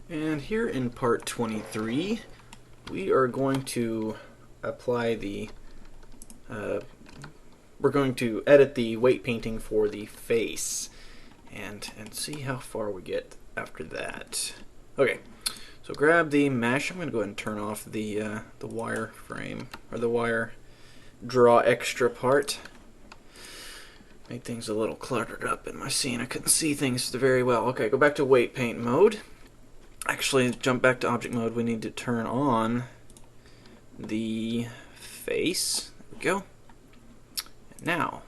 And here in part 23, we are going to apply the, we're going to edit the weight painting for the face and see how far we get after that. Okay, so grab the mesh. I'm going to go ahead and turn off the wire frame, or the wire draw extra part. Made things a little cluttered up in my scene. I couldn't see things very well. Okay, go back to weight paint mode. Actually, jump back to object mode. We need to turn on the face. There we go. And now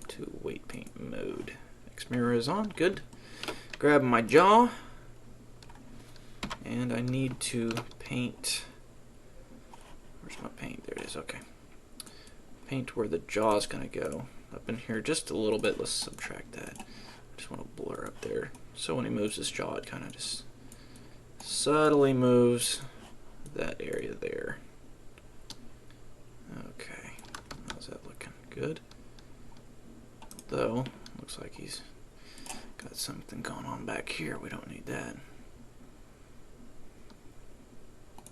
to weight paint mode. X mirror is on. Good. Grab my jaw. And I need to paint. Where's my paint? There it is. Okay. Paint where the jaw is going to go. Up in here just a little bit. Let's subtract that. I just want to blur up there. So when he moves his jaw, it kind of just subtly moves that area there. Okay, how's that looking? Good. Though, looks like he's got something going on back here. We don't need that.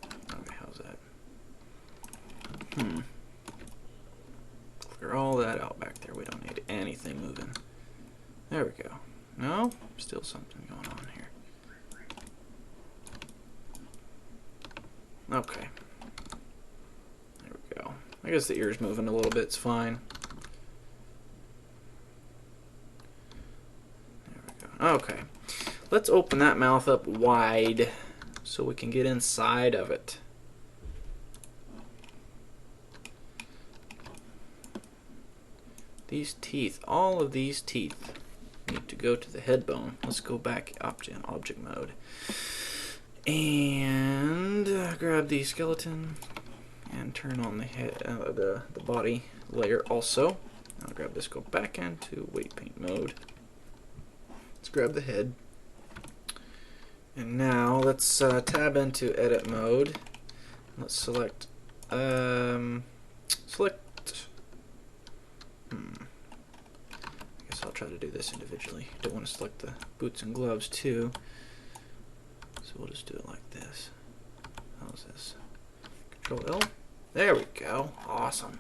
Okay, how's that? Clear all that out back there. We don't need anything moving. There we go. No, still something going on here. Okay. There we go. I guess the ear's moving a little bit. It's fine. There we go. Okay. Let's open that mouth up wide so we can get inside of it. These teeth, all of these teeth need to go to the head bone. Let's go back object mode. And grab the skeleton and turn on the head, the body layer also. I'll grab this, go back into weight paint mode. Let's grab the head. And now let's tab into edit mode. Let's select I guess I'll try to do this individually. Don't want to select the boots and gloves too. So we'll just do it like this. How's this? Control L. There we go. Awesome.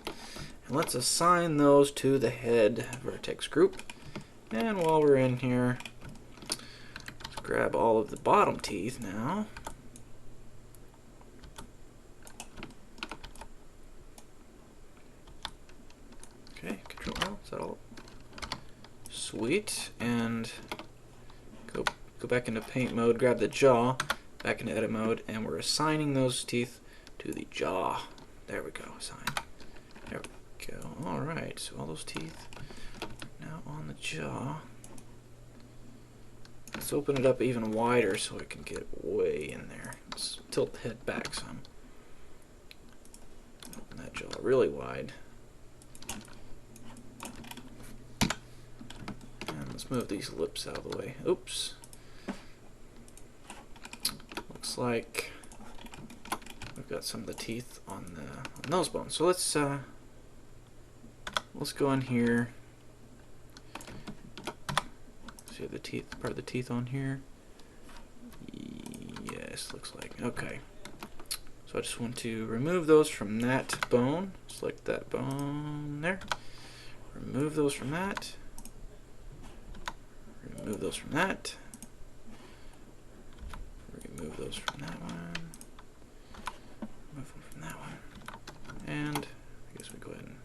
And let's assign those to the head vertex group. And while we're in here, let's grab all of the bottom teeth now. Okay, Control L. Is that all? Sweet. And go back into paint mode, grab the jaw, back into edit mode, and we're assigning those teeth to the jaw. There we go, assign. There we go. Alright, so all those teeth now on the jaw. Let's open it up even wider so it can get way in there. Let's tilt the head back some. Open that jaw really wide. And let's move these lips out of the way. Oops. Looks like we've got some of the teeth on the nose bone. So let's go in here. See the teeth, part of the teeth on here. Yes, looks like. Okay. So I just want to remove those from that bone. Select that bone there. Remove those from that. Remove those from that. Remove those from that one. Remove them from that one. And I guess we go ahead and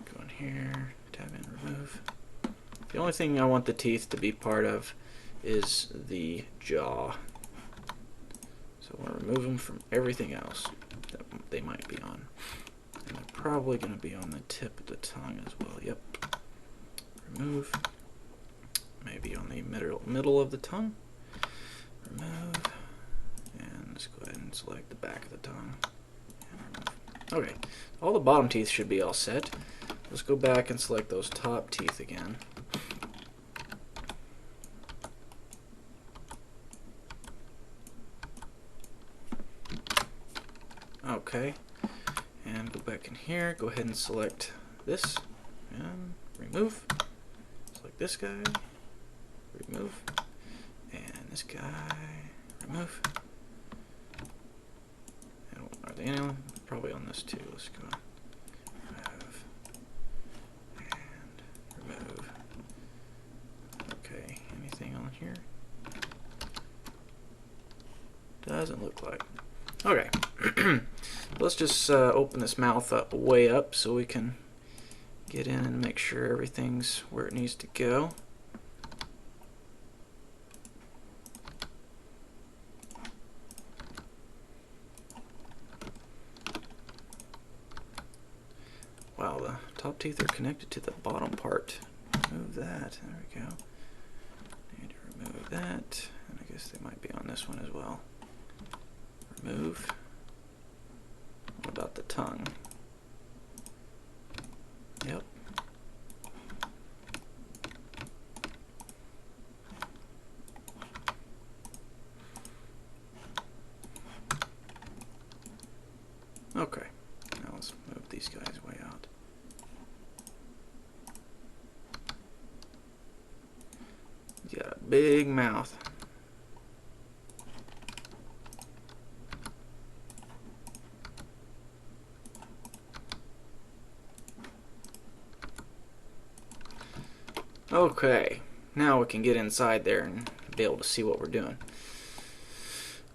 go in here, tab in, remove. The only thing I want the teeth to be part of is the jaw. So we'll remove them from everything else that they might be on. And they're probably going to be on the tip of the tongue as well. Yep. Remove. Maybe on the middle of the tongue. Remove. And let's go ahead and select the back of the tongue. And remove. Okay. All the bottom teeth should be all set. Let's go back and select those top teeth again. Okay. And go back in here. Go ahead and select this. And remove. Select this guy. Remove. And this guy. remove. And are they any? Probably on this too. Let's go remove and remove. Okay, anything on here? Doesn't look like. Okay, let's just open this mouth up way up so we can get in and make sure everything's where it needs to go. Wow, the top teeth are connected to the bottom part. Remove that. There we go. Need to remove that. And I guess they might be on this one as well. Remove. What about the tongue? Yep. Okay. Now let's move these guys way out. He's got a big mouth. Okay, now we can get inside there and be able to see what we're doing.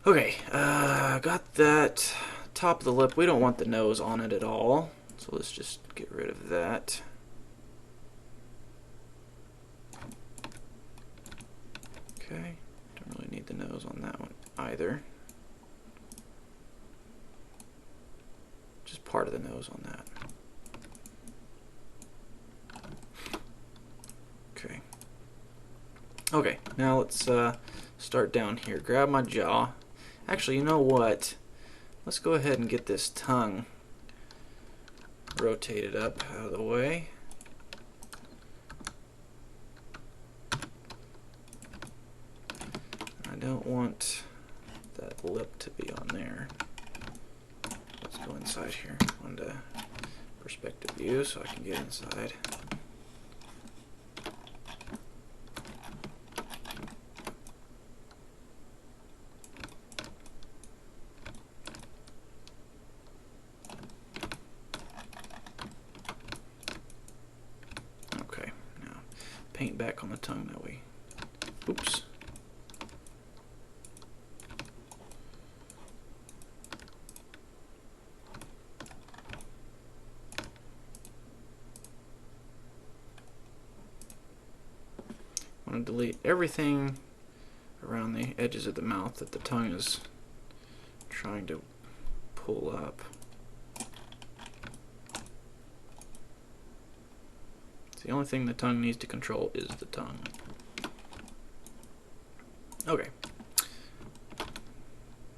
Okay, got that top of the lip. We don't want the nose on it at all, so let's just get rid of that. Okay, don't really need the nose on that one either. Just part of the nose on that. Okay, now let's start down here. Grab my jaw. Actually, you know what? Let's go ahead and get this tongue rotated up out of the way. I don't want that lip to be on there. Let's go inside here onto perspective view so I can get inside. Paint back on the tongue that way. Oops. I want to delete everything around the edges of the mouth that the tongue is trying to pull up. The only thing the tongue needs to control is the tongue. Okay.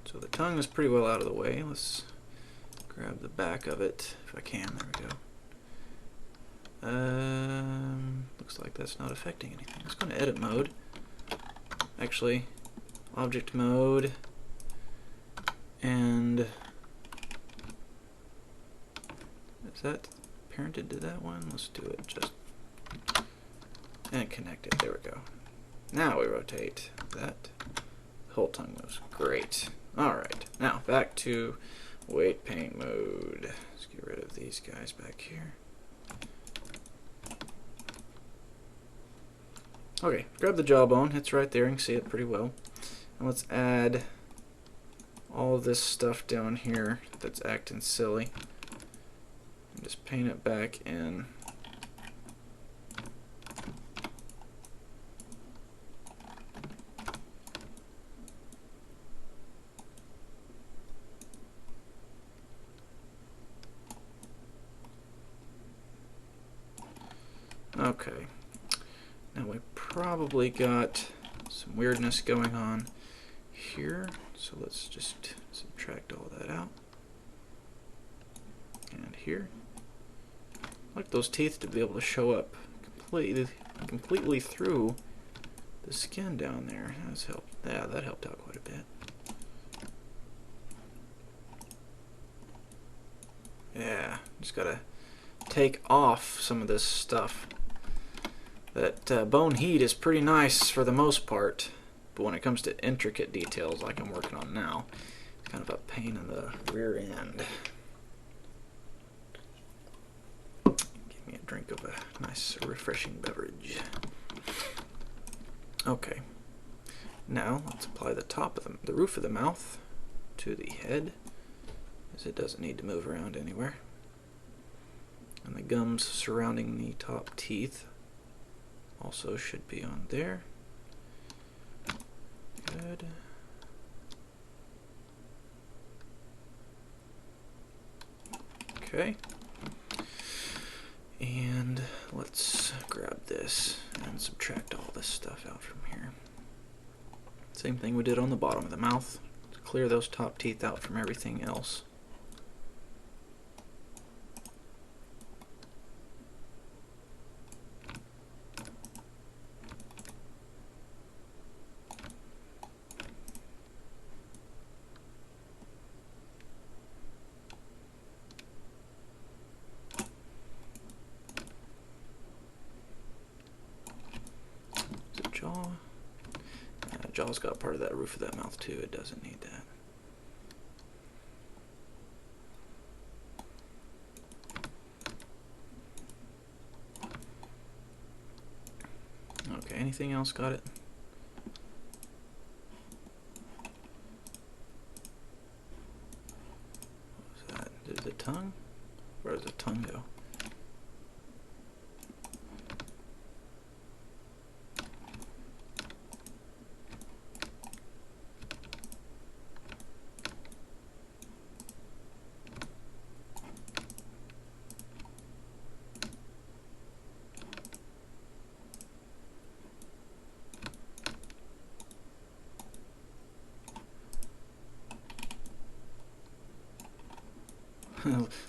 So the tongue is pretty well out of the way. Let's grab the back of it if I can. There we go. Looks like that's not affecting anything. Let's go to edit mode. Actually, object mode. And is that parented to that one? Let's do it just and connect it. There we go. Now we rotate that. The whole tongue moves. Great. Alright. Now back to weight paint mode. Let's get rid of these guys back here. Okay, grab the jawbone. It's right there. You can see it pretty well. And let's add all of this stuff down here that's acting silly. And just paint it back in. Okay, now we probably got some weirdness going on here, so let's just subtract all that out. And here, I like those teeth to be able to show up completely through the skin down there. That's helped. Yeah, that helped out quite a bit. Yeah, just gotta take off some of this stuff. That bone heat is pretty nice for the most part. but when it comes to intricate details like I'm working on now, it's kind of a pain in the rear end. Give me a drink of a nice refreshing beverage. Okay, now let's apply the top of the roof of the mouth to the head, as it doesn't need to move around anywhere. And the gums surrounding the top teeth also should be on there. Good. Okay. And let's grab this and subtract all this stuff out from here. Same thing we did on the bottom of the mouth. Clear those top teeth out from everything else. Jaw. Jaw's got part of that roof of that mouth too. It doesn't need that. Okay, anything else got it? What was that? Did the tongue? Where does the tongue go?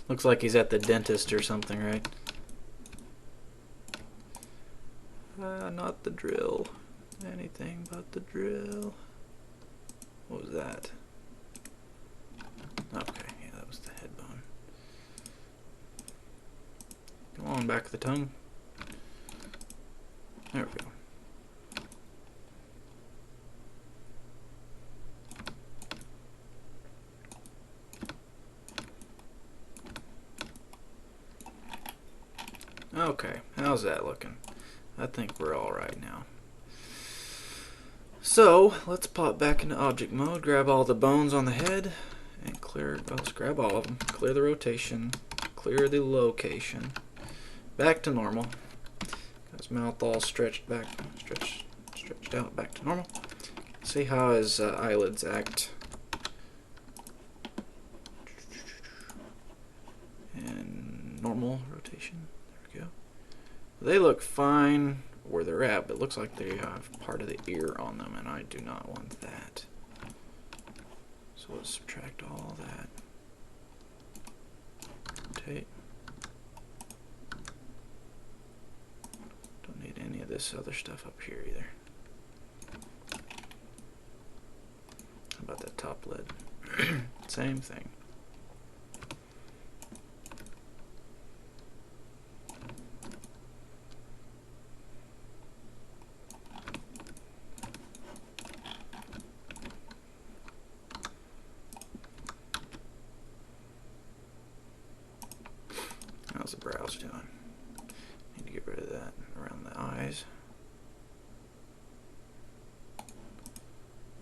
Looks like he's at the dentist or something, right? Not the drill. Anything but the drill. What was that? Okay, yeah, that was the head bone. Come on, back of the tongue. There we go. Okay, how's that looking? I think we're all right now. So, let's pop back into object mode, grab all the bones on the head, and clear, well, let's grab all of them, clear the rotation, clear the location, back to normal. Got his mouth all stretched back, stretched out, back to normal. See how his eyelids act. And normal rotation. They look fine where they're at, but it looks like they have part of the ear on them, and I do not want that. So let's subtract all that. Rotate. Don't need any of this other stuff up here either. How about that top lid? Same thing. How's the brows doing? Need to get rid of that around the eyes.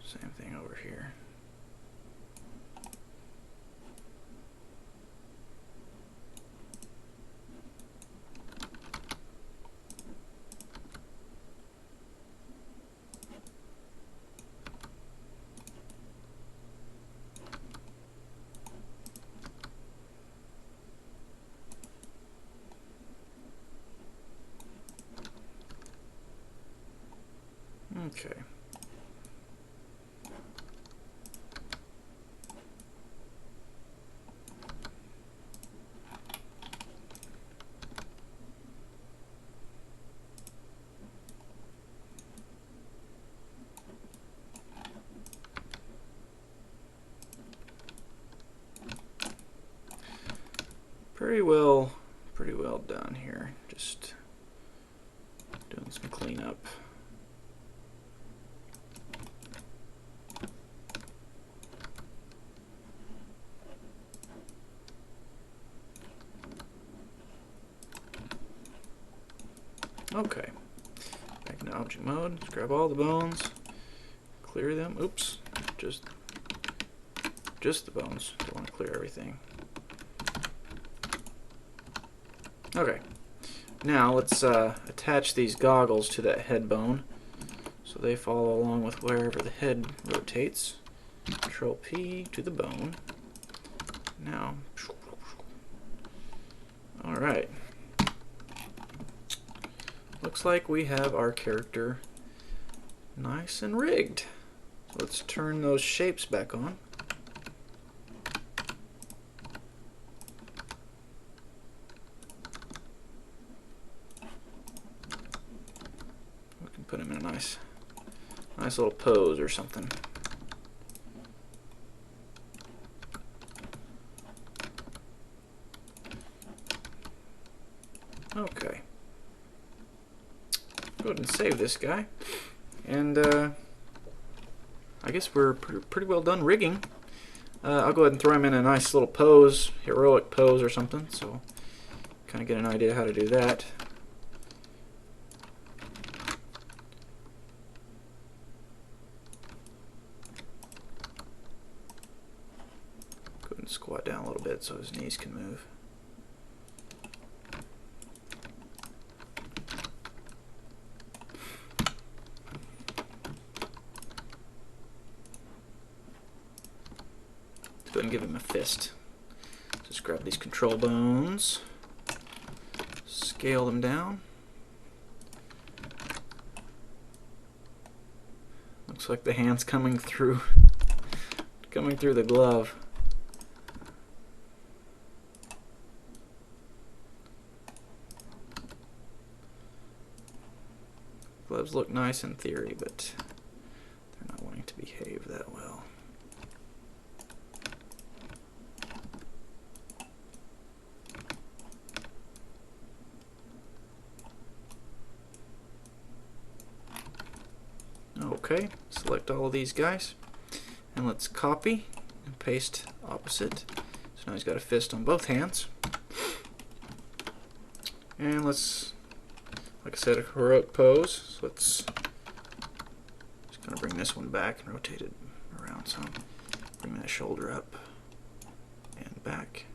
Same thing over here. Okay. Pretty well done here. Just doing some cleanup. Okay. Back into object mode. Let's grab all the bones. Clear them. Oops. Just the bones. Don't want to clear everything. Okay. Now let's attach these goggles to that head bone so they follow along with wherever the head rotates. Control P to the bone. Now, alright. Looks like we have our character nice and rigged. Let's turn those shapes back on. We can put him in a nice little pose or something. Okay. Go ahead and save this guy. And I guess we're pretty well done rigging. I'll go ahead and throw him in a nice little pose, heroic pose or something, so kind of get an idea how to do that. Go ahead and squat down a little bit so his knees can move. Go ahead and give him a fist. Just grab these control bones, scale them down. Looks like the hand's coming through the glove. Gloves look nice in theory, but they're not wanting to behave that well. Okay, select all of these guys, and let's copy and paste opposite. So now he's got a fist on both hands. And let's, like I said, a heroic pose. So let's just kind of bring this one back and rotate it around some. Bring that shoulder up and back.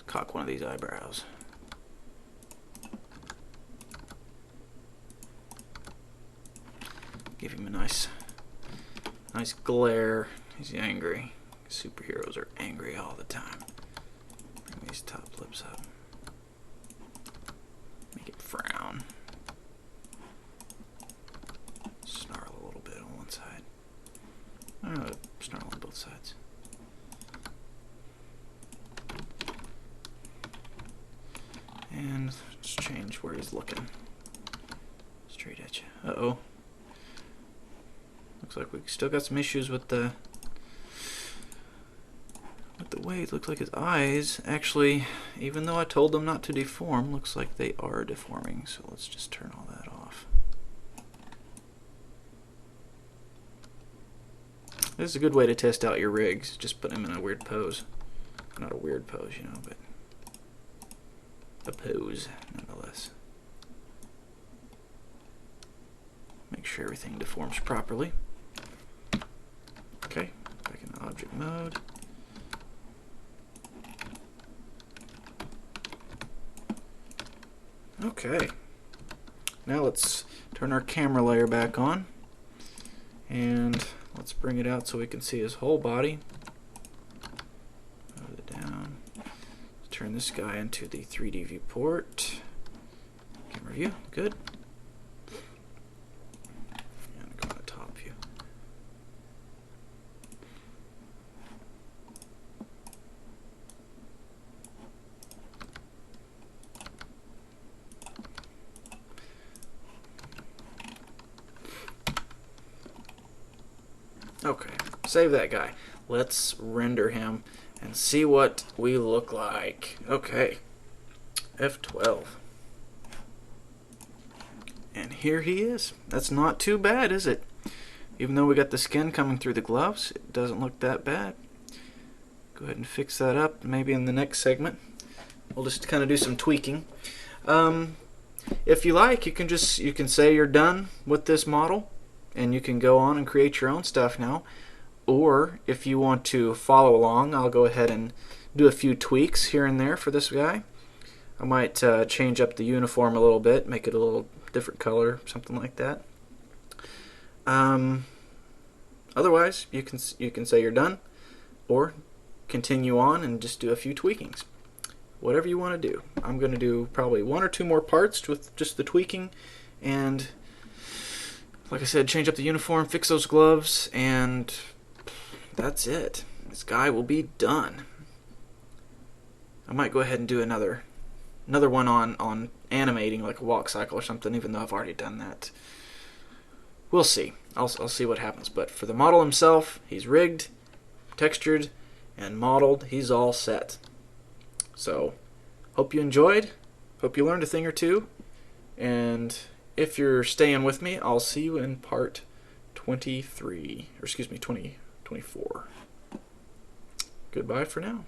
Cock one of these eyebrows. Give him a nice glare. He's angry. Superheroes are angry all the time. Bring these top lips up. Make it frown. Snarl a little bit on one side. Snarl on both sides. And let's change where he's looking. Straight at you. Uh-oh. Looks like we still got some issues with the way it looks like his eyes actually, even though I told them not to deform, looks like they are deforming. So let's just turn all that off. This is a good way to test out your rigs. Just put them in a weird pose. Not a weird pose, you know, but a pose nonetheless. Make sure everything deforms properly. Okay, back in object mode. Okay, now let's turn our camera layer back on and let's bring it out so we can see his whole body. Move it down. Let's turn this guy into the 3D viewport. Camera view, good. And go on the top view. Okay, save that guy. Let's render him and see what we look like. Okay, F12. And here he is. That's not too bad, is it? Even though we got the skin coming through the gloves, it doesn't look that bad. Go ahead and fix that up, maybe in the next segment. We'll just kind of do some tweaking. If you like, you can say you're done with this model, and you can go on and create your own stuff now. Or if you want to follow along, I'll go ahead and do a few tweaks here and there for this guy. I might change up the uniform a little bit, make it a little different color, something like that. Otherwise, you can say you're done, or continue on and just do a few tweakings. Whatever you want to do. I'm going to do probably 1 or 2 more parts with just the tweaking, and like I said, change up the uniform, fix those gloves, and that's it. This guy will be done. I might go ahead and do another one on animating, like a walk cycle or something, even though I've already done that. We'll see. I'll see what happens. But for the model himself, he's rigged, textured, and modeled. He's all set. So, hope you enjoyed. Hope you learned a thing or two. And if you're staying with me, I'll see you in part 23, or excuse me, 24. Goodbye for now.